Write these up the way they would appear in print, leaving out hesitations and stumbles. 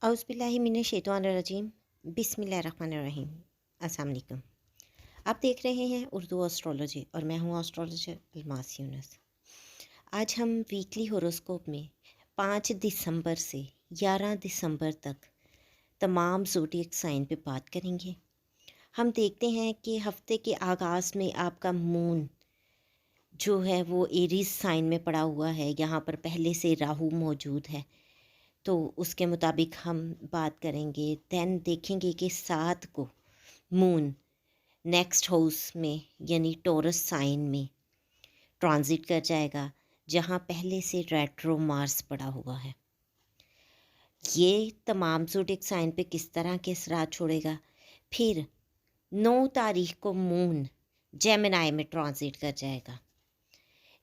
औज़ुबिल्लाहिमिनश्शैतानिर्रजीम बिस्मिल्लाहिर्रहमानिर्रहीम। अस्सलाम वालेकुम। आप देख रहे हैं उर्दू एस्ट्रोलॉजी और मैं हूँ एस्ट्रोलॉजर अलमास यूनुस। आज हम वीकली होरोस्कोप में 5 दिसंबर से 11 दिसंबर तक तमाम ज़ोडिएक साइन पे बात करेंगे। हम देखते हैं कि हफ्ते के आगाज़ में आपका मून जो है वो एरीज़ साइन में पड़ा हुआ है। यहाँ पर पहले से राहु मौजूद है, तो उसके मुताबिक हम बात करेंगे। दैन देखेंगे कि 7 को मून नेक्स्ट हाउस में यानी टॉरस साइन में ट्रांजिट कर जाएगा, जहाँ पहले से रेट्रो मार्स पड़ा हुआ है। ये तमाम ज़ोडिएक साइन पे किस तरह के असरात छोड़ेगा। फिर 9 तारीख को मून जेमिनाई में ट्रांजिट कर जाएगा।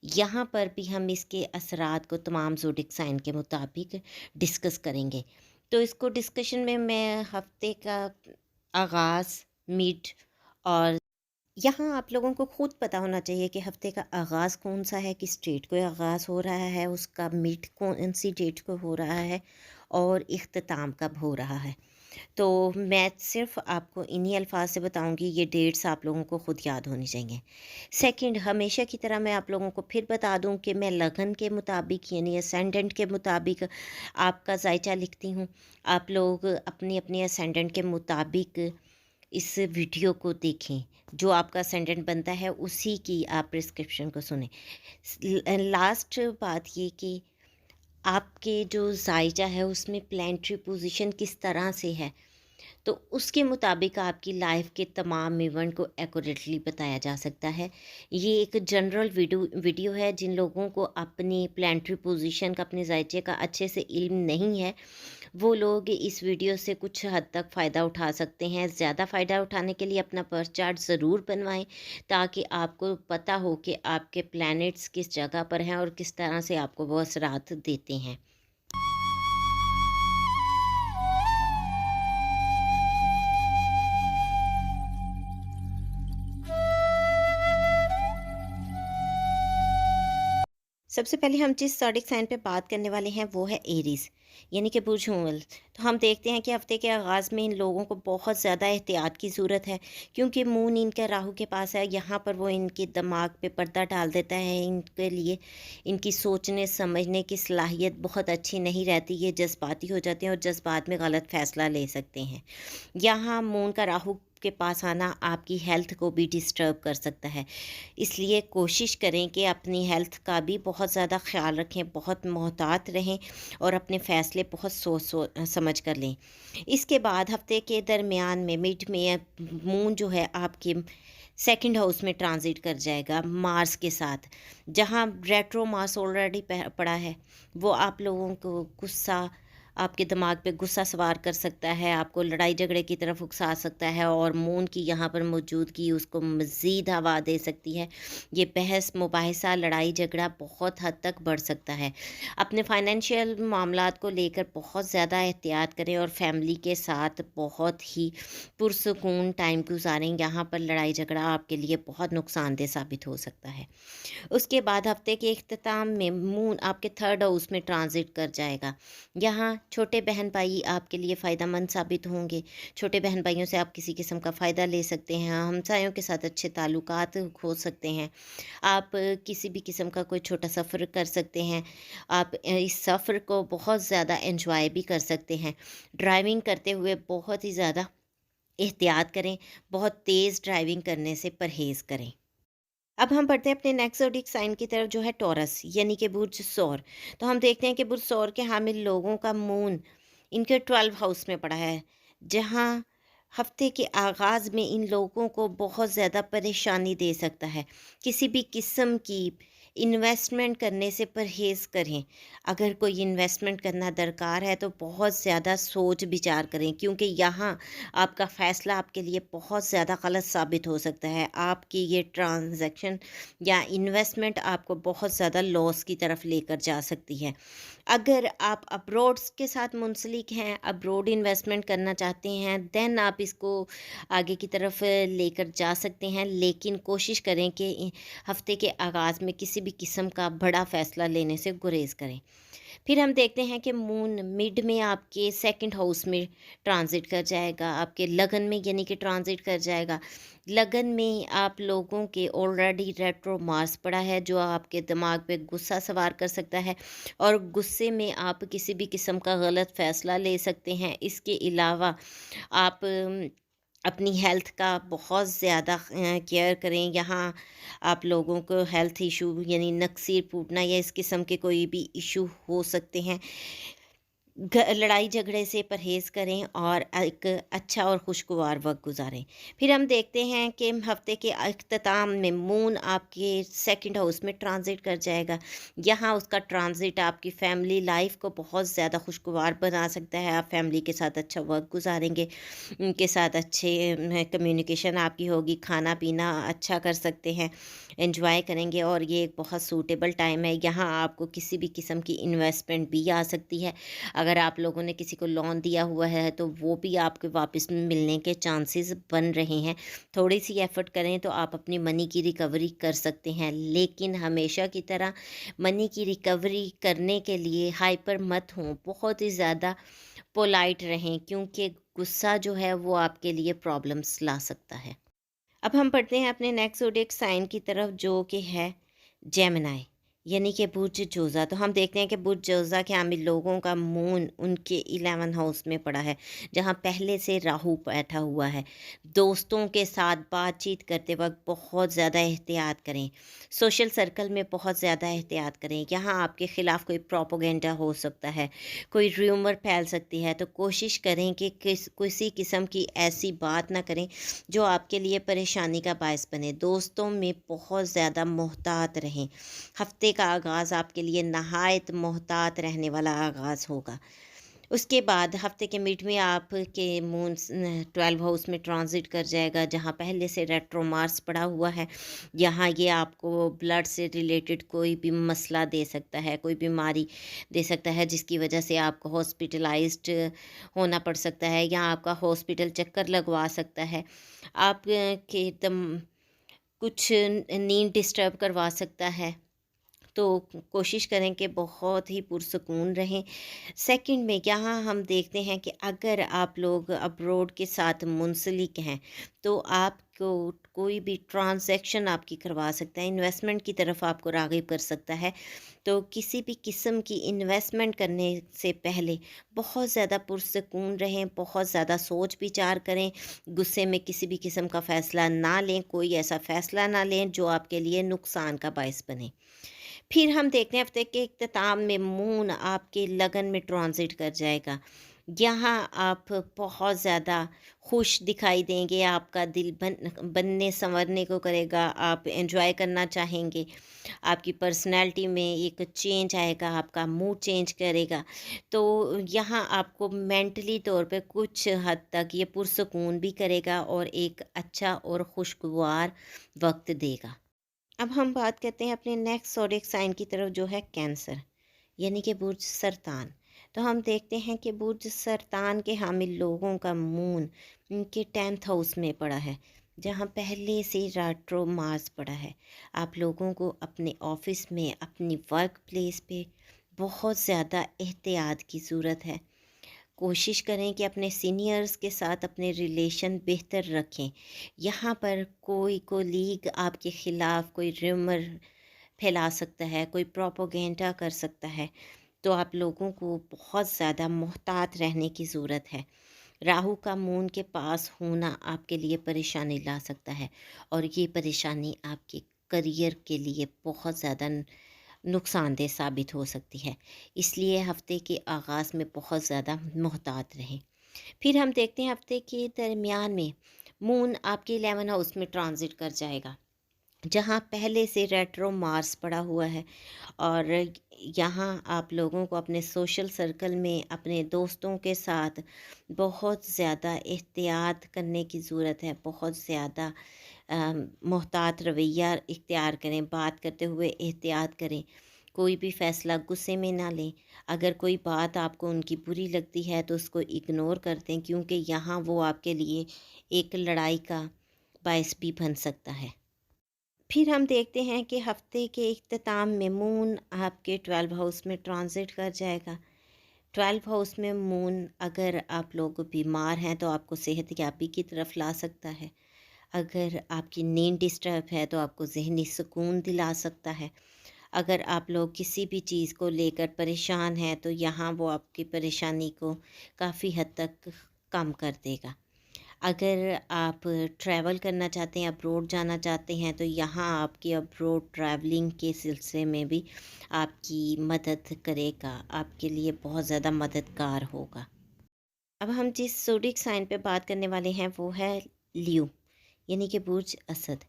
यहाँ पर भी हम इसके असरात को तमाम ज़ोडिएक साइन के मुताबिक डिस्कस करेंगे। तो इसको डिस्कशन में मैं हफ्ते का आगाज़, मिड और यहाँ आप लोगों को खुद पता होना चाहिए कि हफ्ते का आगाज़ कौन सा है, किस डेट को आगाज़ हो रहा है, उसका मिड कौन सी डेट को हो रहा है और इख्तिताम कब हो रहा है। तो मैं सिर्फ आपको इन्हीं अल्फाज से बताऊंगी, ये डेट्स आप लोगों को ख़ुद याद होनी चाहिए। सेकंड, हमेशा की तरह मैं आप लोगों को फिर बता दूं कि मैं लगन के मुताबिक यानी असेंडेंट के मुताबिक आपका जायचा लिखती हूँ। आप लोग अपनी अपनी असेंडेंट के मुताबिक इस वीडियो को देखें। जो आपका असेंडेंट बनता है उसी की आप प्रिस्क्रिप्शन को सुने। लास्ट बात ये कि आपके जो जायजा है उसमें प्लानिटरी पोजीशन किस तरह से है, तो उसके मुताबिक आपकी लाइफ के तमाम इवेंट को एक्यूरेटली बताया जा सकता है। ये एक जनरल वीडियो है। जिन लोगों को अपनी प्लानिटरी पोजीशन का, अपने जायचे का अच्छे से इल्म नहीं है, वो लोग इस वीडियो से कुछ हद तक फ़ायदा उठा सकते हैं। ज़्यादा फ़ायदा उठाने के लिए अपना बर्थ चार्ट ज़रूर बनवाएं, ताकि आपको पता हो कि आपके प्लैनेट्स किस जगह पर हैं और किस तरह से आपको वो असरात देते हैं। सबसे पहले हम जिस ज़ोडिएक साइन पे बात करने वाले हैं वो है एरीज़ यानी कि बुर्ज हुमल। तो हम देखते हैं कि हफ्ते के आगाज़ में इन लोगों को बहुत ज़्यादा एहतियात की ज़रूरत है, क्योंकि मून इनका राहु के पास है। यहाँ पर वो इनके दिमाग पे पर्दा डाल देता है। इनके लिए इनकी सोचने समझने की सलाहियत बहुत अच्छी नहीं रहती। ये जज्बाती हो जाते हैं और जज्बात में गलत फ़ैसला ले सकते हैं। यहाँ मून का राहु के पास आना आपकी हेल्थ को भी डिस्टर्ब कर सकता है, इसलिए कोशिश करें कि अपनी हेल्थ का भी बहुत ज़्यादा ख्याल रखें, बहुत मोहतात रहें और अपने फ़ैसले बहुत सोच समझ कर लें। इसके बाद हफ्ते के दरमियान में मिड में मून जो है आपके सेकंड हाउस में ट्रांजिट कर जाएगा मार्स के साथ, जहां रेट्रो मार्स ऑलरेडी पड़ा है। वो आप लोगों को गुस्सा, आपके दिमाग पे गुस्सा सवार कर सकता है, आपको लड़ाई झगड़े की तरफ उकसा सकता है, और मून की यहाँ पर मौजूदगी उसको मज़ीद हवा दे सकती है। ये बहस मुबाहिसा, लड़ाई झगड़ा बहुत हद तक बढ़ सकता है। अपने फाइनेंशियल मामलात को लेकर बहुत ज़्यादा एहतियात करें और फैमिली के साथ बहुत ही पुरसकून टाइम गुजारें। यहाँ पर लड़ाई झगड़ा आपके लिए बहुत नुकसानदेह साबित हो सकता है। उसके बाद हफ्ते के इख्तिताम में मून आपके थर्ड हाउस में ट्रांजिट कर जाएगा। यहाँ छोटे बहन भाई आपके लिए फ़ायदेमंद साबित होंगे। छोटे बहन भाइयों से आप किसी किस्म का फ़ायदा ले सकते हैं। हमसायों के साथ अच्छे ताल्लुकात हो सकते हैं। आप किसी भी किस्म का कोई छोटा सफ़र कर सकते हैं। आप इस सफ़र को बहुत ज़्यादा एंजॉय भी कर सकते हैं। ड्राइविंग करते हुए बहुत ही ज़्यादा एहतियात करें, बहुत तेज़ ड्राइविंग करने से परहेज़ करें। अब हम बढ़ते हैं अपने नेक्स्ट ज़ोडिएक साइन की तरफ, जो है टॉरस यानी कि बुर्ज सौर। तो हम देखते हैं कि बुर्ज सौर के हामिल लोगों का मून इनके 12 हाउस में पड़ा है, जहां हफ्ते के आगाज़ में इन लोगों को बहुत ज़्यादा परेशानी दे सकता है। किसी भी किस्म की इन्वेस्टमेंट करने से परहेज़ करें। अगर कोई इन्वेस्टमेंट करना दरकार है तो बहुत ज़्यादा सोच विचार करें, क्योंकि यहाँ आपका फ़ैसला आपके लिए बहुत ज़्यादा गलत साबित हो सकता है। आपकी ये ट्रांजैक्शन या इन्वेस्टमेंट आपको बहुत ज़्यादा लॉस की तरफ लेकर जा सकती है। अगर आप अब्रॉड्स के साथ मुंसलिक हैं, अब्रॉड इन्वेस्टमेंट करना चाहते हैं, देन आप इसको आगे की तरफ लेकर जा सकते हैं, लेकिन कोशिश करें कि हफ्ते के आगाज़ में किसी भी किस्म का बड़ा फ़ैसला लेने से गुरेज़ करें। फिर हम देखते हैं कि मून मिड में आपके सेकंड हाउस में ट्रांजिट कर जाएगा, आपके लगन में यानी कि ट्रांजिट कर जाएगा। लगन में आप लोगों के ऑलरेडी रेट्रो मार्स पड़ा है, जो आपके दिमाग पे गुस्सा सवार कर सकता है और गुस्से में आप किसी भी किस्म का गलत फ़ैसला ले सकते हैं। इसके अलावा आप अपनी हेल्थ का बहुत ज़्यादा केयर करें। यहाँ आप लोगों को हेल्थ इशू यानी नक्सीर फूटना या इस किस्म के कोई भी इशू हो सकते हैं। लड़ाई झगड़े से परहेज़ करें और एक अच्छा और खुशगवार वक्त गुजारें। फिर हम देखते हैं कि हफ्ते के अख्ताम में मून आपके सेकंड हाउस में ट्रांजिट कर जाएगा। यहाँ उसका ट्रांजिट आपकी फैमिली लाइफ को बहुत ज़्यादा खुशगवार बना सकता है। आप फैमिली के साथ अच्छा वक्त गुजारेंगे, उनके साथ अच्छे कम्युनिकेशन आपकी होगी, खाना पीना अच्छा कर सकते हैं, एंजॉय करेंगे और ये एक बहुत सूटेबल टाइम है। यहाँ आपको किसी भी किस्म की इन्वेस्टमेंट भी आ सकती है। अगर आप लोगों ने किसी को लोन दिया हुआ है तो वो भी आपके वापस मिलने के चांसेस बन रहे हैं। थोड़ी सी एफ़र्ट करें तो आप अपनी मनी की रिकवरी कर सकते हैं, लेकिन हमेशा की तरह मनी की रिकवरी करने के लिए हाइपर मत हों, बहुत ही ज़्यादा पोलाइट रहें, क्योंकि गुस्सा जो है वो आपके लिए प्रॉब्लम्स ला सकता है। अब हम पढ़ते हैं अपने नेक्स्ट ज़ोडिएक साइन की तरफ, जो कि है जेमिनी यानी कि बुर्ज जोज़ा। तो हम देखते हैं कि बुर्ज जोज़ा के आमिल लोगों का मून उनके 11 हाउस में पड़ा है, जहां पहले से राहु बैठा हुआ है। दोस्तों के साथ बातचीत करते वक्त बहुत ज़्यादा एहतियात करें, सोशल सर्कल में बहुत ज़्यादा एहतियात करें। यहाँ आपके ख़िलाफ़ कोई प्रोपोगेंडा हो सकता है, कोई र्यूमर फैल सकती है, तो कोशिश करें कि किसी किस्म की ऐसी बात ना करें जो आपके लिए परेशानी का बायस बने। दोस्तों में बहुत ज़्यादा मोहतात रहें। हफ्ते का आगाज़ आपके लिए नहायत मोहतात रहने वाला आगाज़ होगा। उसके बाद हफ्ते के मिड में आपके मून 12 हाउस में ट्रांजिट कर जाएगा, जहाँ पहले से रेट्रो मार्स पड़ा हुआ है। यहाँ ये आपको ब्लड से रिलेटेड कोई भी मसला दे सकता है, कोई बीमारी दे सकता है, जिसकी वजह से आपको हॉस्पिटलाइज्ड होना पड़ सकता है या आपका हॉस्पिटल चक्कर लगवा सकता है। आप के दम कुछ नींद डिस्टर्ब करवा सकता है। तो कोशिश करें कि बहुत ही पुरसकून रहें। सेकंड में यहाँ हम देखते हैं कि अगर आप लोग अब्रॉड के साथ मुंसलिक हैं, तो आपको कोई भी ट्रांजैक्शन आपकी करवा सकता है, इन्वेस्टमेंट की तरफ आपको राग़िब कर सकता है। तो किसी भी किस्म की इन्वेस्टमेंट करने से पहले बहुत ज़्यादा पुरसकून रहें, बहुत ज़्यादा सोच विचार करें, गुस्से में किसी भी किस्म का फ़ैसला ना लें, कोई ऐसा फ़ैसला ना लें जो आपके लिए नुकसान का बायस बने। फिर हम देखते हैं हफ्ते के इख्तिताम में मून आपके लगन में ट्रांजिट कर जाएगा। यहाँ आप बहुत ज़्यादा खुश दिखाई देंगे, आपका दिल बनने संवरने को करेगा, आप एंजॉय करना चाहेंगे, आपकी पर्सनैलिटी में एक चेंज आएगा, आपका मूड चेंज करेगा। तो यहाँ आपको मेंटली तौर पे कुछ हद तक ये पुरसकून भी करेगा और एक अच्छा और खुशगवार वक्त देगा। अब हम बात करते हैं अपने नेक्स्ट ज़ोडिएक साइन की तरफ, जो है कैंसर यानी कि बुर्ज सरतान। तो हम देखते हैं कि बुर्ज सरतान के हामिल लोगों का मून उनके 10th हाउस में पड़ा है, जहाँ पहले से रेट्रो मार्स पड़ा है। आप लोगों को अपने ऑफिस में, अपनी वर्क प्लेस पे बहुत ज़्यादा एहतियात की ज़रूरत है। कोशिश करें कि अपने सीनियर्स के साथ अपने रिलेशन बेहतर रखें। यहाँ पर कोई कोलीग आपके ख़िलाफ़ कोई र्यूमर फैला सकता है, कोई प्रोपोगेंडा कर सकता है, तो आप लोगों को बहुत ज़्यादा मुहतात रहने की ज़रूरत है। राहु का मून के पास होना आपके लिए परेशानी ला सकता है और ये परेशानी आपके करियर के लिए बहुत ज़्यादा नुकसानदेह साबित हो सकती है। इसलिए हफ्ते के आगाज़ में बहुत ज़्यादा मुहतात रहें। फिर हम देखते हैं हफ्ते के दरमियान में मून आपके 11 हाउस में ट्रांजिट कर जाएगा, जहाँ पहले से रेट्रो मार्स पड़ा हुआ है और यहाँ आप लोगों को अपने सोशल सर्कल में अपने दोस्तों के साथ बहुत ज़्यादा एहतियात करने की ज़रूरत है। बहुत ज़्यादा मोहतात रवैया इख्तियार करें, बात करते हुए एहतियात करें, कोई भी फ़ैसला गुस्से में ना लें। अगर कोई बात आपको उनकी बुरी लगती है तो उसको इग्नोर कर दें, क्योंकि यहाँ वो आपके लिए एक लड़ाई का बायस भी बन सकता है। फिर हम देखते हैं कि हफ्ते के इख्तिताम में मून आपके 12 हाउस में ट्रांजिट कर जाएगा। 12 हाउस में मून अगर आप लोग बीमार हैं तो आपको सेहतयाबी की तरफ ला सकता है। अगर आपकी नींद डिस्टर्ब है तो आपको ज़हनी सुकून दिला सकता है। अगर आप लोग किसी भी चीज़ को लेकर परेशान हैं तो यहाँ वो आपकी परेशानी को काफ़ी हद तक कम कर देगा। अगर आप ट्रैवल करना चाहते हैं, अब्रॉड जाना चाहते हैं, तो यहाँ आपकी अब्रॉड ट्रैवलिंग के सिलसिले में भी आपकी मदद करेगा, आपके लिए बहुत ज़्यादा मददगार होगा। अब हम जिस ज़ोडिएक साइन पे बात करने वाले हैं वो है लियो, यानी कि बुर्ज असद।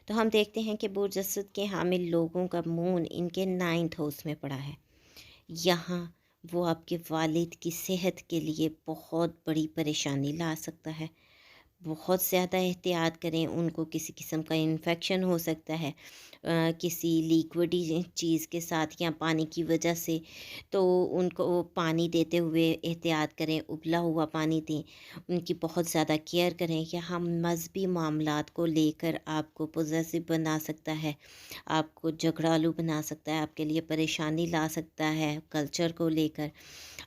तो हम देखते हैं कि बुर्ज असद के हामिल लोगों का मून इनके 9th हाउस में पड़ा है। यहाँ वो आपके वालिद की सेहत के लिए बहुत बड़ी परेशानी ला सकता है। बहुत ज़्यादा एहतियात करें, उनको किसी किस्म का इन्फेक्शन हो सकता है किसी लिक्विडी चीज़ के साथ या पानी की वजह से। तो उनको पानी देते हुए एहतियात करें, उबला हुआ पानी दें, उनकी बहुत ज़्यादा केयर करें। यहाँ मज़हबी मामलात को लेकर आपको पॉसेसिव बना सकता है, आपको झगड़ालू बना सकता है, आपके लिए परेशानी ला सकता है कल्चर को लेकर।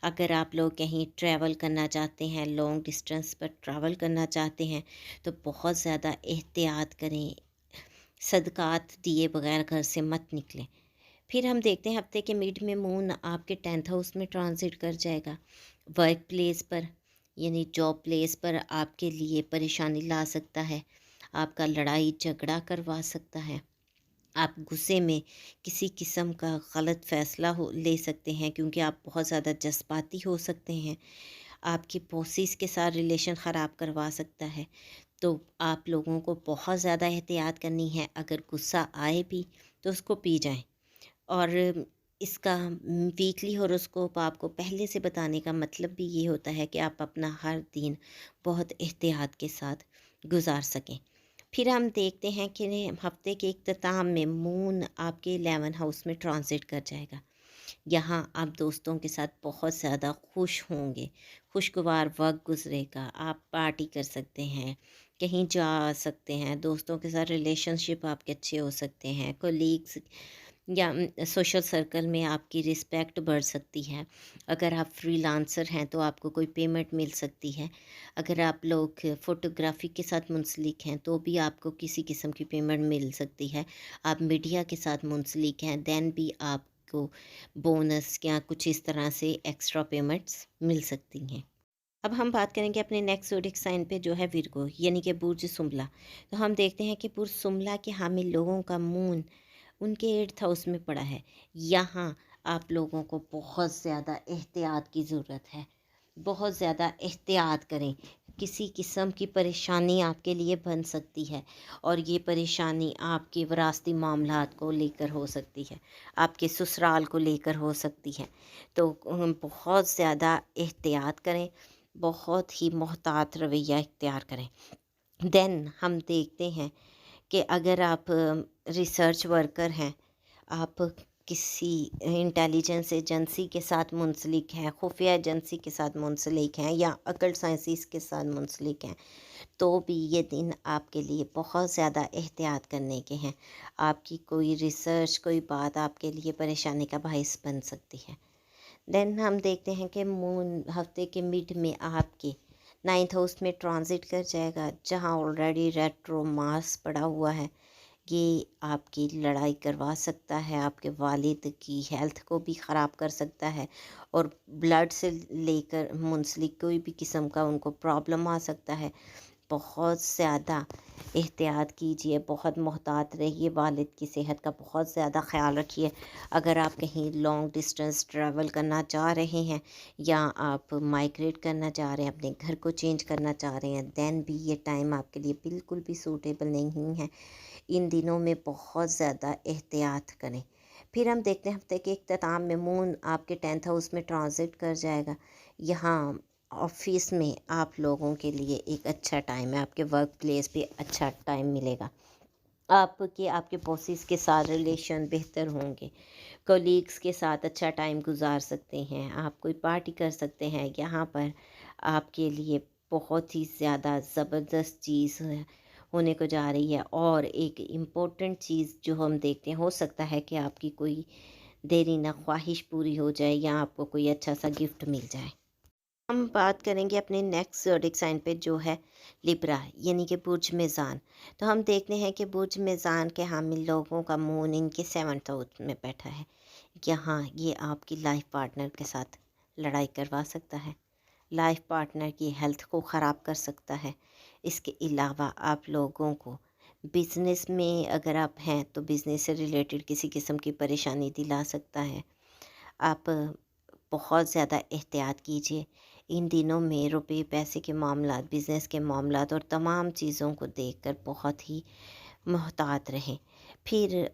अगर आप लोग कहीं ट्रैवल करना चाहते हैं, लॉन्ग डिस्टेंस पर ट्रैवल करना चाहते हैं, तो बहुत ज़्यादा एहतियात करें, सदक़ात दिए बगैर घर से मत निकलें। फिर हम देखते हैं हफ्ते के मिड में मून आपके 10th हाउस में ट्रांजिट कर जाएगा। वर्क प्लेस पर यानी जॉब प्लेस पर आपके लिए परेशानी ला सकता है, आपका लड़ाई झगड़ा करवा सकता है। आप गुस्से में किसी किस्म का गलत फ़ैसला ले सकते हैं क्योंकि आप बहुत ज़्यादा जज़्बाती हो सकते हैं। आपके बॉसेस के साथ रिलेशन ख़राब करवा सकता है। तो आप लोगों को बहुत ज़्यादा एहतियात करनी है। अगर गुस्सा आए भी तो उसको पी जाएँ। और इसका वीकली हॉरोस्कोप आपको पहले से बताने का मतलब भी ये होता है कि आप अपना हर दिन बहुत एहतियात के साथ गुजार सकें। फिर हम देखते हैं कि हफ्ते के इख्तिताम में मून आपके 11 हाउस में ट्रांजिट कर जाएगा। यहाँ आप दोस्तों के साथ बहुत ज़्यादा खुश होंगे, खुशगवार वक्त गुजरेगा, आप पार्टी कर सकते हैं, कहीं जा सकते हैं, दोस्तों के साथ रिलेशनशिप आपके अच्छे हो सकते हैं, कोलीग्स या सोशल सर्कल में आपकी रिस्पेक्ट बढ़ सकती है। अगर आप फ्रीलांसर हैं तो आपको कोई पेमेंट मिल सकती है। अगर आप लोग फ़ोटोग्राफ़ी के साथ मुंसलिक हैं तो भी आपको किसी किस्म की पेमेंट मिल सकती है। आप मीडिया के साथ मुंसलिक हैं दैन भी आपको बोनस या कुछ इस तरह से एक्स्ट्रा पेमेंट्स मिल सकती हैं। अब हम बात करेंगे अपने नेक्स्ट ज़ोडिएक साइन पे जो है विर्गो, यानी कि बुर्ज सुमला। तो हम देखते हैं कि बुर्ज सुमला के हामिल लोगों का मून उनके 8th हाउस में पड़ा है। यहाँ आप लोगों को बहुत ज़्यादा एहतियात की ज़रूरत है, बहुत ज़्यादा एहतियात करें। किसी किस्म की परेशानी आपके लिए बन सकती है और ये परेशानी आपके विरासती मामलात को लेकर हो सकती है, आपके ससुराल को लेकर हो सकती है। तो बहुत ज़्यादा एहतियात करें, बहुत ही मोहतात रवैया इख्तियार करें। देन हम देखते हैं कि अगर आप रिसर्च वर्कर हैं, आप किसी इंटेलिजेंस एजेंसी के साथ मुंसलिक हैं, खुफिया एजेंसी के साथ मुंसलिक हैं या अकल्ट साइंसिस के साथ मुंसलिक हैं, तो भी ये दिन आपके लिए बहुत ज़्यादा एहतियात करने के हैं। आपकी कोई रिसर्च, कोई बात आपके लिए परेशानी का बाइस बन सकती है। देन हम देखते हैं कि मून हफ्ते के मिड में आपके 9th हाउस में ट्रांजिट कर जाएगा, जहां ऑलरेडी रेट्रो मार्स पड़ा हुआ है। ये आपकी लड़ाई करवा सकता है, आपके वालिद की हेल्थ को भी ख़राब कर सकता है और ब्लड से लेकर मुंसलिक कोई भी किस्म का उनको प्रॉब्लम आ सकता है। बहुत ज़्यादा एहतियात कीजिए, बहुत मोहतात रहिए, वालिद की सेहत का बहुत ज़्यादा ख़्याल रखिए। अगर आप कहीं लॉन्ग डिस्टेंस ट्रैवल करना चाह रहे हैं या आप माइग्रेट करना चाह रहे हैं, अपने घर को चेंज करना चाह रहे हैं, दैन भी ये टाइम आपके लिए बिल्कुल भी सूटेबल नहीं है। इन दिनों में बहुत ज़्यादा एहतियात करें। फिर हम देखते हैं हफ्ते के इख्तिताम में मून आपके 10th हाउस में ट्रांजिट कर जाएगा। यहाँ ऑफिस में आप लोगों के लिए एक अच्छा टाइम है, आपके वर्क प्लेस पे अच्छा टाइम मिलेगा। आपके बॉसेस के साथ रिलेशन बेहतर होंगे, कोलीग्स के साथ अच्छा टाइम गुजार सकते हैं, आप कोई पार्टी कर सकते हैं। यहाँ पर आपके लिए बहुत ही ज़्यादा ज़बरदस्त चीज़ ہونے کو جا رہی ہے، اور ایک امپورٹنٹ چیز جو ہم دیکھتے ہیں، ہو سکتا ہے کہ آپ کی کوئی دیرینہ خواہش پوری ہو جائے یا آپ کو کوئی اچھا سا گفٹ مل جائے۔ ہم بات کریں گے اپنے نیکسٹ زوڈک سائن پہ جو ہے لبرا، یعنی کہ برج میزان۔ تو ہم دیکھتے ہیں کہ برج میزان کے حامل لوگوں کا مون ان کے 7th ہاؤس میں بیٹھا ہے۔ یہاں یہ آپ کی لائف پارٹنر کے ساتھ لڑائی کروا سکتا ہے، لائف پارٹنر کی ہیلتھ کو خراب کر سکتا ہے۔ اس کے علاوہ آپ لوگوں کو بزنس میں اگر آپ ہیں تو بزنس سے ریلیٹڈ کسی قسم کی پریشانی دلا سکتا ہے۔ آپ بہت زیادہ احتیاط کیجیے ان دنوں میں، روپے پیسے کے معاملات، بزنس کے معاملات اور تمام چیزوں کو دیکھ کر بہت ہی محتاط رہیں۔ پھر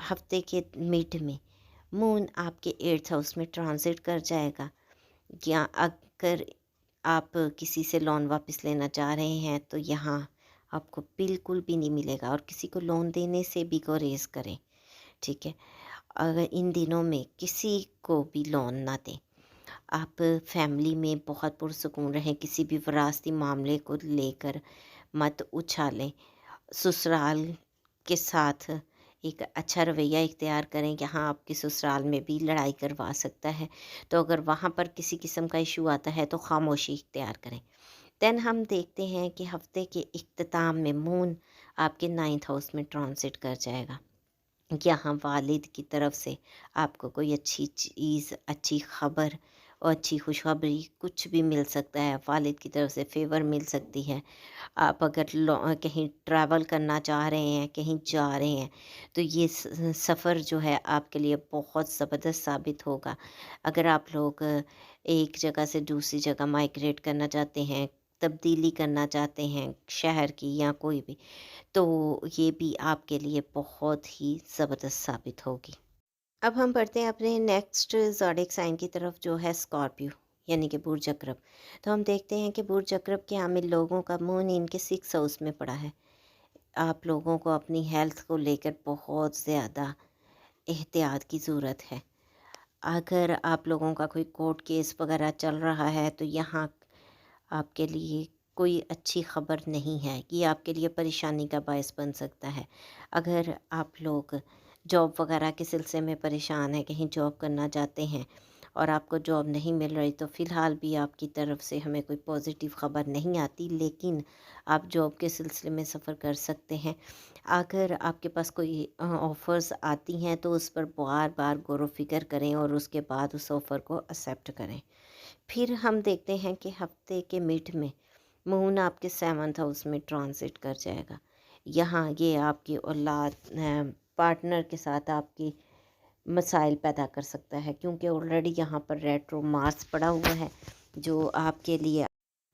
ہفتے کے مڈ میں مون آپ کے 8th ہاؤس میں ٹرانزٹ کر جائے گا، یا اگر آپ کسی سے لون واپس لینا چاہ رہے ہیں تو یہاں آپ کو بالکل بھی نہیں ملے گا، اور کسی کو لون دینے سے بھی گریز کریں، ٹھیک ہے؟ اگر ان دنوں میں کسی کو بھی لون نہ دیں۔ آپ فیملی میں بہت پرسکون رہیں، کسی بھی وراثتی معاملے کو لے کر مت اچھالیں۔ سسرال کے ساتھ ایک اچھا رویہ اختیار کریں، یہاں آپ کے سسرال میں بھی لڑائی کروا سکتا ہے، تو اگر وہاں پر کسی قسم کا ایشو آتا ہے تو خاموشی اختیار کریں۔ دین ہم دیکھتے ہیں کہ ہفتے کے اختتام میں مون آپ کے 9th ہاؤس میں ٹرانزٹ کر جائے گا۔ یہاں والد کی طرف سے آپ کو کوئی اچھی چیز، اچھی خبر اور اچھی خوشخبری کچھ بھی مل سکتا ہے، والد کی طرف سے فیور مل سکتی ہے۔ آپ اگر کہیں ٹریول کرنا چاہ رہے ہیں، کہیں جا رہے ہیں، تو یہ سفر جو ہے آپ کے لیے بہت زبردست ثابت ہوگا۔ اگر آپ لوگ ایک جگہ سے دوسری جگہ مائگریٹ کرنا چاہتے ہیں، تبدیلی کرنا چاہتے ہیں شہر کی یا کوئی بھی، تو یہ بھی آپ کے لیے بہت ہی زبردست ثابت ہوگی۔ اب ہم بڑھتے ہیں اپنے نیکسٹ زوڈک سائن کی طرف جو ہے اسکارپیو، یعنی کہ برج اکرب۔ تو ہم دیکھتے ہیں کہ برج اکرب کے حامل لوگوں کا مون ان کے 6 ہاؤس میں پڑا ہے۔ آپ لوگوں کو اپنی ہیلتھ کو لے کر بہت زیادہ احتیاط کی ضرورت ہے۔ اگر آپ لوگوں کا کوئی کورٹ کیس وغیرہ چل رہا ہے تو یہاں آپ کے لیے کوئی اچھی خبر نہیں ہے، یہ آپ کے لیے پریشانی کا باعث بن سکتا ہے۔ اگر آپ لوگ جاب وغیرہ کے سلسلے میں پریشان ہیں، کہیں جاب کرنا چاہتے ہیں اور آپ کو جاب نہیں مل رہی، تو فی الحال بھی آپ کی طرف سے ہمیں کوئی پازیٹیو خبر نہیں آتی، لیکن آپ جاب کے سلسلے میں سفر کر سکتے ہیں۔ اگر آپ کے پاس کوئی آفرز آتی ہیں تو اس پر بار بار غور و فکر کریں اور اس کے بعد اس آفر کو ایکسیپٹ کریں۔ پھر ہم دیکھتے ہیں کہ ہفتے کے مڈ میں مون آپ کے 7th ہاؤس میں ٹرانزٹ کر جائے گا۔ یہاں یہ آپ کی اولاد، پارٹنر کے ساتھ آپ کی مسائل پیدا کر سکتا ہے، کیونکہ آلریڈی یہاں پر ریٹرو مارس پڑا ہوا ہے، جو آپ کے لیے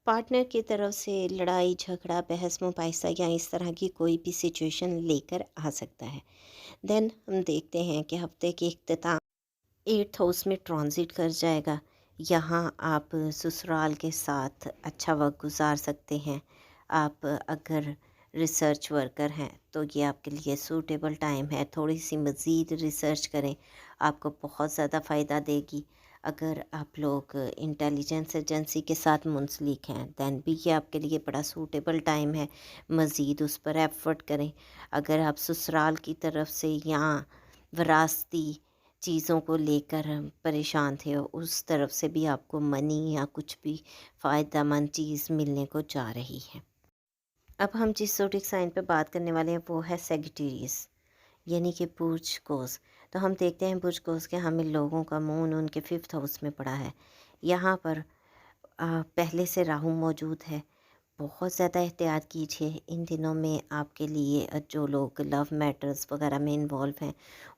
پارٹنر کی طرف سے لڑائی جھگڑا، بحث مباحثہ یا اس طرح کی کوئی بھی سچویشن لے کر آ سکتا ہے۔ دین ہم دیکھتے ہیں کہ ہفتے کے اختتام 8th ہاؤس میں ٹرانزٹ کر جائے گا۔ یہاں آپ سسرال کے ساتھ اچھا وقت گزار سکتے ہیں۔ آپ اگر ریسرچ ورکر ہیں تو یہ آپ کے لیے سوٹیبل ٹائم ہے، تھوڑی سی مزید ریسرچ کریں، آپ کو بہت زیادہ فائدہ دے گی۔ اگر آپ لوگ انٹیلیجنس ایجنسی کے ساتھ منسلک ہیں دین بھی یہ آپ کے لیے بڑا سوٹیبل ٹائم ہے، مزید اس پر ایفرٹ کریں۔ اگر آپ سسرال کی طرف سے یا وراثتی چیزوں کو لے کر پریشان تھے، اس طرف سے بھی آپ کو منی یا کچھ بھی فائدہ مند چیز ملنے کو جا رہی ہے۔ اب ہم جس زوڈک سائن پہ بات کرنے والے ہیں وہ ہے سیگیٹیریس، یعنی کہ برج قوس۔ تو ہم دیکھتے ہیں برج قوس کے حامل لوگوں کا مون ان کے 5th ہاؤس میں پڑا ہے۔ یہاں پر پہلے سے راہو موجود ہے، بہت زیادہ احتیاط کیجیے ان دنوں میں۔ آپ کے لیے جو لوگ لو میٹرز وغیرہ میں انوالو ہیں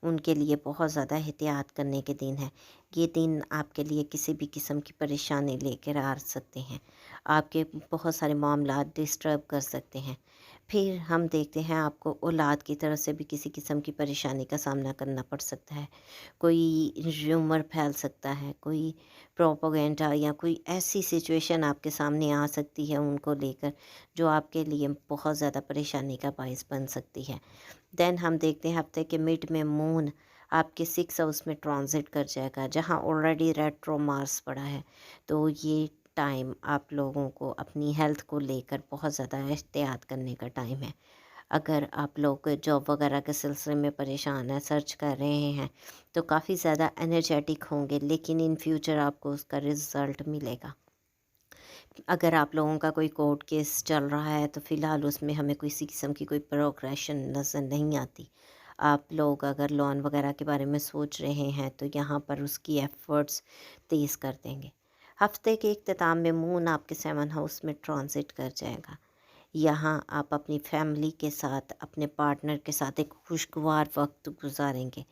ان کے لیے بہت زیادہ احتیاط کرنے کے دن ہے۔ یہ دن آپ کے لیے کسی بھی قسم کی پریشانی لے کر آ سکتے ہیں، آپ کے بہت سارے معاملات ڈسٹرب کر سکتے ہیں۔ پھر ہم دیکھتے ہیں آپ کو اولاد کی طرف سے بھی کسی قسم کی پریشانی کا سامنا کرنا پڑ سکتا ہے، کوئی ریومر پھیل سکتا ہے، کوئی پروپیگنڈا یا کوئی ایسی سچویشن آپ کے سامنے آ سکتی ہے ان کو لے کر جو آپ کے لیے بہت زیادہ پریشانی کا باعث بن سکتی ہے۔ دین ہم دیکھتے ہیں ہفتے کے مڈ میں مون آپ کے 6 ہاؤس میں ٹرانزٹ کر جائے گا، جہاں آلریڈی ریٹرو مارس پڑا ہے۔ تو یہ ٹائم آپ لوگوں کو اپنی ہیلتھ کو لے کر بہت زیادہ احتیاط کرنے کا ٹائم ہے۔ اگر آپ لوگ جاب وغیرہ کے سلسلے میں پریشان ہیں، سرچ کر رہے ہیں، تو کافی زیادہ انرجیٹک ہوں گے، لیکن ان فیوچر آپ کو اس کا رزلٹ ملے گا۔ اگر آپ لوگوں کا کوئی کورٹ کیس چل رہا ہے تو فی الحال اس میں ہمیں کسی قسم کی کوئی پروگریشن نظر نہیں آتی۔ آپ لوگ اگر لون وغیرہ کے بارے میں سوچ رہے ہیں تو یہاں پر اس کی ایفرٹس تیز کر دیں گے۔ ہفتے کے اختتام میں مون آپ کے 7 ہاؤس میں ٹرانزٹ کر جائے گا۔ یہاں آپ اپنی فیملی کے ساتھ، اپنے پارٹنر کے ساتھ ایک خوشگوار وقت گزاریں گے۔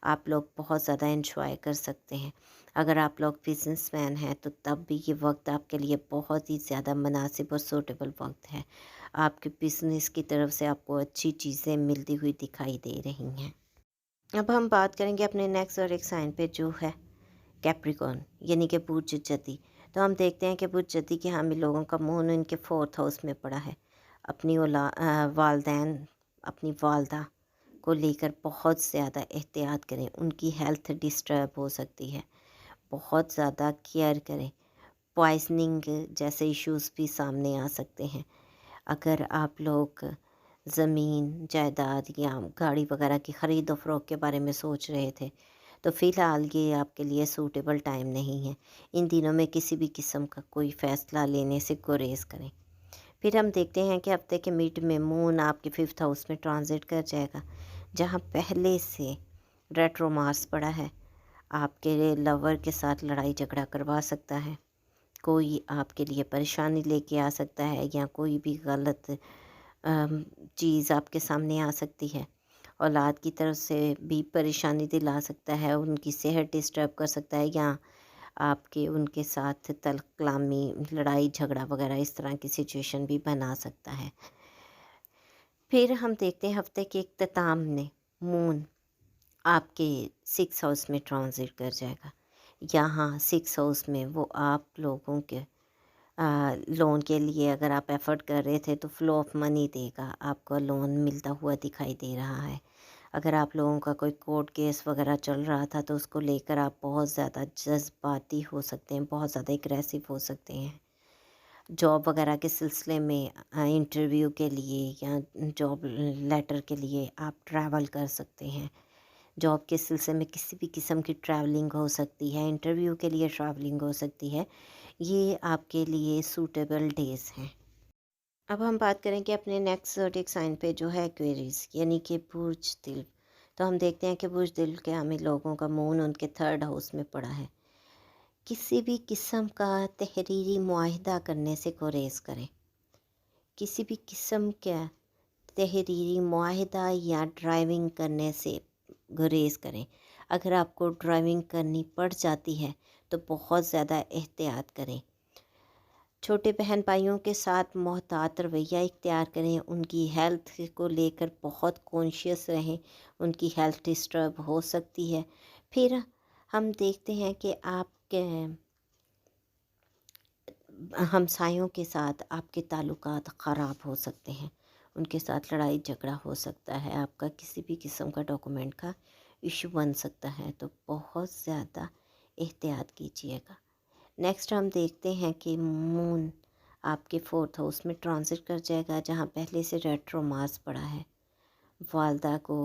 آپ لوگ بہت زیادہ انجوائے کر سکتے ہیں۔ اگر آپ لوگ بزنس مین ہیں تو تب بھی یہ وقت آپ کے لیے بہت ہی زیادہ مناسب اور سوٹیبل وقت ہے۔ آپ کے بزنس کی طرف سے آپ کو اچھی چیزیں ملتی ہوئی دکھائی دے رہی ہیں۔ اب ہم بات کریں گے اپنے نیکسٹ اور ایک سائن پہ جو ہے کیپریکون، یعنی کہ برج جدی۔ تو ہم دیکھتے ہیں کہ برج جدی کے حامی لوگوں کا مون ان کے 4th ہاؤس میں پڑا ہے۔ اپنی والدین، اپنی والدہ کو لے کر بہت زیادہ احتیاط کریں، ان کی ہیلتھ ڈسٹرب ہو سکتی ہے، بہت زیادہ کیئر کریں۔ پوائزننگ جیسے ایشوز بھی سامنے آ سکتے ہیں۔ اگر آپ لوگ زمین، جائیداد یا گاڑی وغیرہ کی خرید و فروخت کے بارے میں سوچ رہے تھے تو فی الحال یہ آپ کے لیے سوٹیبل ٹائم نہیں ہے۔ ان دنوں میں کسی بھی قسم کا کوئی فیصلہ لینے سے گریز کریں۔ پھر ہم دیکھتے ہیں کہ ہفتے کے مڈ میں مون آپ کے 5th ہاؤس میں ٹرانزٹ کر جائے گا، جہاں پہلے سے ریٹرو مارس پڑا ہے۔ آپ کے لور کے ساتھ لڑائی جھگڑا کروا سکتا ہے، کوئی آپ کے لیے پریشانی لے کے آ سکتا ہے، یا کوئی بھی غلط چیز آپ کے سامنے آ سکتی ہے۔ اولاد کی طرف سے بھی پریشانی دلا سکتا ہے، ان کی صحت ڈسٹرب کر سکتا ہے، یا آپ کے ان کے ساتھ تلخ کلامی، لڑائی جھگڑا وغیرہ اس طرح کی سچویشن بھی بنا سکتا ہے۔ پھر ہم دیکھتے ہیں ہفتے کے اختتام میں مون آپ کے 6 ہاؤس میں ٹرانزٹ کر جائے گا۔ یہاں 6 ہاؤس میں وہ آپ لوگوں کے لون کے لیے اگر آپ ایفرٹ کر رہے تھے تو فلو آف منی دے گا، آپ کو لون ملتا ہوا دکھائی دے رہا ہے۔ اگر آپ لوگوں کا کوئی کورٹ کیس وغیرہ چل رہا تھا تو اس کو لے کر آپ بہت زیادہ جذباتی ہو سکتے ہیں، بہت زیادہ اگریسو ہو سکتے ہیں۔ جاب وغیرہ کے سلسلے میں انٹرویو کے لیے یا جاب لیٹر کے لیے آپ ٹریول کر سکتے ہیں۔ جاب کے سلسلے میں کسی بھی قسم کی ٹریولنگ ہو سکتی ہے، انٹرویو کے لیے ٹریولنگ ہو سکتی ہے۔ یہ آپ کے لیے سوٹیبل ڈیز ہیں۔ اب ہم بات کریں کہ اپنے نیکسٹ زوڈیک سائن پہ جو ہے ایکویریز، یعنی کہ برج دل۔ تو ہم دیکھتے ہیں کہ برج دل کے ہمیں لوگوں کا مون ان کے 3rd ہاؤس میں پڑا ہے۔ کسی بھی قسم کا تحریری معاہدہ کرنے سے گریز کریں، کسی بھی قسم کا تحریری معاہدہ یا ڈرائیونگ کرنے سے گریز کریں۔ اگر آپ کو ڈرائیونگ کرنی پڑ جاتی ہے تو بہت زیادہ احتیاط کریں۔ چھوٹے بہن بھائیوں کے ساتھ محتاط رویہ اختیار کریں، ان کی ہیلتھ کو لے کر بہت کانشیس رہیں، ان کی ہیلتھ ڈسٹرب ہو سکتی ہے۔ پھر ہم دیکھتے ہیں کہ آپ کے ہمسایوں کے ساتھ آپ کے تعلقات خراب ہو سکتے ہیں، ان کے ساتھ لڑائی جھگڑا ہو سکتا ہے، آپ کا کسی بھی قسم کا ڈاکومنٹ کا ایشو بن سکتا ہے، تو بہت زیادہ احتیاط کیجیے گا۔ نیکسٹ ہم دیکھتے ہیں کہ مون آپ کے 4th ہاؤس میں ٹرانزٹ کر جائے گا، جہاں پہلے سے ریٹرو مارس پڑا ہے۔ والدہ کو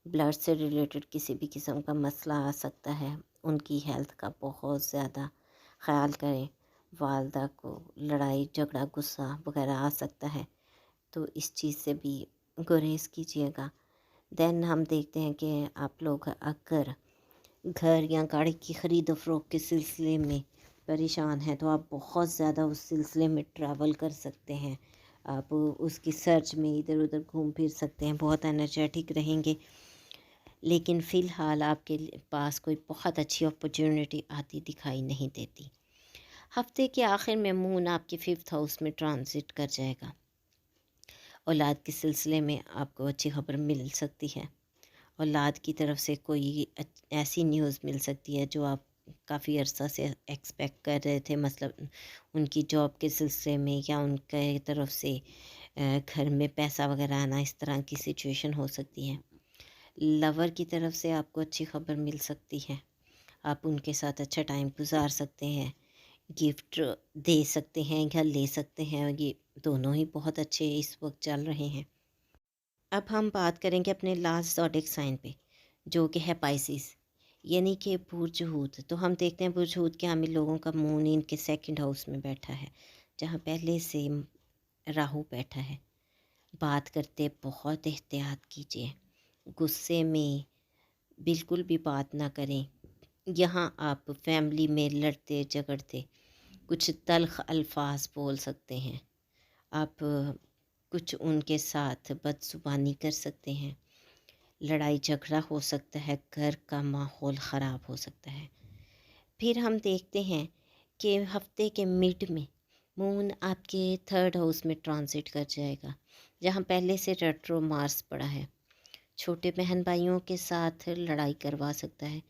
بلڈ سے ریلیٹڈ کسی بھی قسم کا مسئلہ آ سکتا ہے، ان کی ہیلتھ کا بہت زیادہ خیال کریں۔ والدہ کو لڑائی جھگڑا غصہ وغیرہ آ سکتا ہے، تو اس چیز سے بھی گریز کیجیے گا۔ دین ہم دیکھتے ہیں کہ آپ لوگ اگر گھر یا گاڑی کی خرید و فروخت کے سلسلے میں پریشان ہیں تو آپ بہت زیادہ اس سلسلے میں ٹریول کر سکتے ہیں، آپ اس کی سرچ میں ادھر ادھر گھوم پھر سکتے ہیں، بہت انرجیٹک رہیں گے۔ لیکن فی الحال آپ کے پاس کوئی بہت اچھی اپرچونٹی آتی دکھائی نہیں دیتی۔ ہفتے کے آخر میں مون آپ کے 5th ہاؤس میں ٹرانزٹ کر جائے گا۔ اولاد کے سلسلے میں آپ کو اچھی خبر مل سکتی ہے، اولاد کی طرف سے کوئی ایسی نیوز مل سکتی ہے جو آپ کافی عرصہ سے ایکسپیکٹ کر رہے تھے، مثلاً ان کی جاب کے سلسلے میں یا ان کے طرف سے گھر میں پیسہ وغیرہ آنا، اس طرح کی سچویشن ہو سکتی ہے۔ لور کی طرف سے آپ کو اچھی خبر مل سکتی ہے، آپ ان کے ساتھ اچھا ٹائم گزار سکتے ہیں، گفٹ دے سکتے ہیں یا لے سکتے ہیں، یہ دونوں ہی بہت اچھے اس وقت چل رہے ہیں۔ اب ہم بات کریں گے اپنے لاسٹ زوڈک سائن پہ، جو کہ ہے پائسیز، یعنی کہ برج حوت۔ تو ہم دیکھتے ہیں برج حوت کے حامل لوگوں کا مون ان کے سیکنڈ ہاؤس میں بیٹھا ہے، جہاں پہلے سے راہو بیٹھا ہے۔ بات کرتے بہت احتیاط کیجیے، غصے میں بالکل بھی بات نہ کریں۔ یہاں آپ فیملی میں لڑتے جھگڑتے کچھ تلخ الفاظ بول سکتے ہیں، آپ کچھ ان کے ساتھ بد زبانی کر سکتے ہیں، لڑائی جھگڑا ہو سکتا ہے، گھر کا ماحول خراب ہو سکتا ہے۔ پھر ہم دیکھتے ہیں کہ ہفتے کے مڈ میں مون آپ کے تھرڈ ہاؤس میں ٹرانزٹ کر جائے گا، جہاں پہلے سے ریٹرو مارس پڑا ہے۔ چھوٹے بہن بھائیوں کے ساتھ لڑائی کروا سکتا ہے،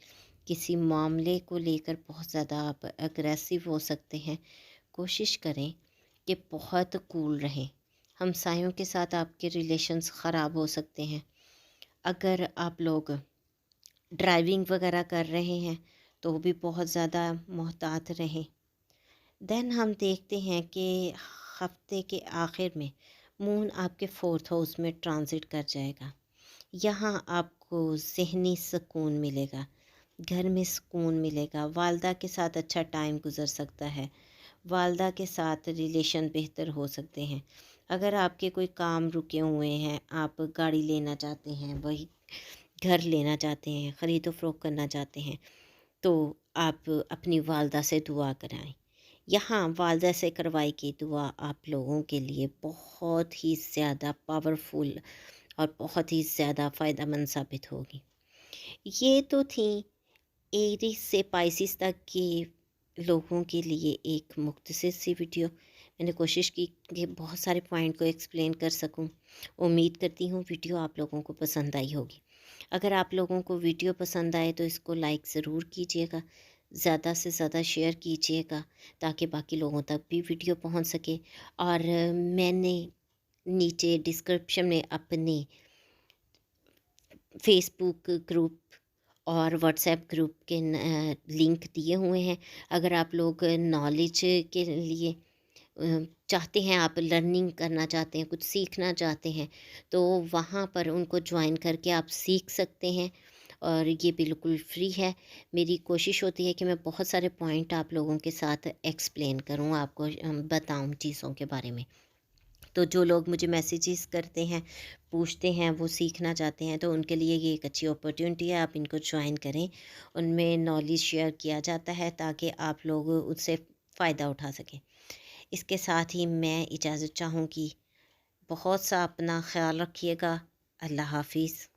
کسی معاملے کو لے کر بہت زیادہ آپ اگریسو ہو سکتے ہیں۔ کوشش کریں کہ بہت کول رہیں۔ ہمسایوں کے ساتھ آپ کے ریلیشنز خراب ہو سکتے ہیں۔ اگر آپ لوگ ڈرائیونگ وغیرہ کر رہے ہیں تو بھی بہت زیادہ محتاط رہیں۔ دین ہم دیکھتے ہیں کہ ہفتے کے آخر میں مون آپ کے فورتھ ہاؤس میں ٹرانزٹ کر جائے گا۔ یہاں آپ کو ذہنی سکون ملے گا، گھر میں سکون ملے گا، والدہ کے ساتھ اچھا ٹائم گزر سکتا ہے، والدہ کے ساتھ ریلیشن بہتر ہو سکتے ہیں۔ اگر آپ کے کوئی کام رکے ہوئے ہیں، آپ گاڑی لینا چاہتے ہیں، وہی گھر لینا چاہتے ہیں، خرید و فروخت کرنا چاہتے ہیں، تو آپ اپنی والدہ سے دعا کرائیں۔ یہاں والدہ سے کروائی کی دعا آپ لوگوں کے لیے بہت ہی زیادہ پاورفل اور بہت ہی زیادہ فائدہ مند ثابت ہوگی۔ یہ تو تھیں ایریز سے پائسیز تک کے لوگوں کے لیے ایک مختصر سی ویڈیو۔ میں نے کوشش کی کہ بہت سارے پوائنٹ کو ایکسپلین کر سکوں۔ امید کرتی ہوں ویڈیو آپ لوگوں کو پسند آئی ہوگی۔ اگر آپ لوگوں کو ویڈیو پسند آئے تو اس کو لائک ضرور کیجیے گا، زیادہ سے زیادہ شیئر کیجیے گا تاکہ باقی لوگوں تک بھی ویڈیو پہنچ سکے۔ اور میں نے نیچے ڈسکرپشن میں اپنے فیس بک گروپ اور واٹس ایپ گروپ کے لنک دیے ہوئے ہیں۔ اگر آپ لوگ نالج کے لیے چاہتے ہیں، آپ لرننگ کرنا چاہتے ہیں، کچھ سیکھنا چاہتے ہیں، تو وہاں پر ان کو جوائن کر کے آپ سیکھ سکتے ہیں، اور یہ بالکل فری ہے۔ میری کوشش ہوتی ہے کہ میں بہت سارے پوائنٹ آپ لوگوں کے ساتھ ایکسپلین کروں، آپ کو بتاؤں چیزوں کے بارے میں۔ تو جو لوگ مجھے میسیجز کرتے ہیں، پوچھتے ہیں، وہ سیکھنا چاہتے ہیں، تو ان کے لیے یہ ایک اچھی اپرچونٹی ہے، آپ ان کو جوائن کریں۔ ان میں نالج شیئر کیا جاتا ہے تاکہ آپ لوگ اس سے فائدہ اٹھا سکیں۔ اس کے ساتھ ہی میں اجازت چاہوں گی۔ بہت سا اپنا خیال رکھیے گا۔ اللہ حافظ۔